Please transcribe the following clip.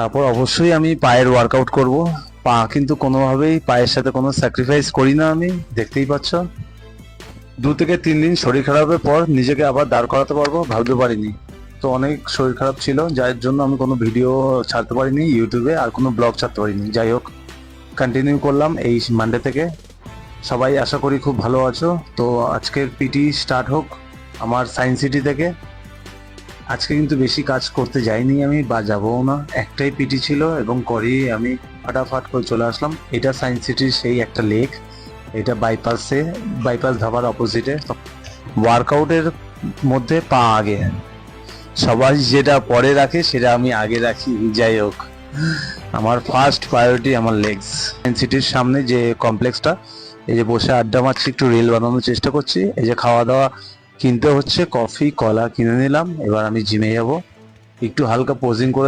তারপর অবশ্যই আমি পায়ের ওয়ার্কআউট করব। পা কিন্তু কোনোভাবেই পায়ের সাথে কোনো স্যাক্রিফাইস করি না আমি, দেখতেই পাচ্ছ। 2 থেকে 3 দিন শরীর খারাপের পর নিজেকে আবার দাঁড় করাতে পারবো ভাবতে পারিনি। তো অনেক শরীর খারাপ ছিল, যার জন্য আমি কোনো ভিডিও ছাড়তে পারিনি ইউটিউবে, আর কোনো ব্লগ ছাড়তে পারিনি। যাই হোক, কন্টিনিউ করলাম এই মানডে থেকে। সবাই আশা করি খুব ভালো আছো। তো আজকের পিটি স্টার্ট হোক আমার সায়েন্স সিটি থেকে। আজকে কিন্তু বেশি কাজ করতে যাইনি আমি, বা যাবও না। একটাই পিটি ছিল এবং করি আমি ফাটাফাট করে চলে আসলাম। এটা সায়েন্স সিটির সেই একটা লেক, এটা বাইপাস ধাবার অপোজিটে। ওয়ার্কআউটের মধ্যে পা আগে, সবাই যেটা পরে রাখে সেটা আমি আগে রাখি। যাই হোক, আমার ফার্স্ট প্রায়োরিটি আমার লেগস। সায়েন্স সিটির সামনে যে কমপ্লেক্সটা, এই যে বসে আড্ডা মারছি, একটু রিল বানানোর চেষ্টা করছি। এই যে খাওয়া দাওয়া কিনতে হচ্ছে, কফি কলা কিনে নিলাম। এবার আমি জিমে যাব, একটু হালকা পোজিং করে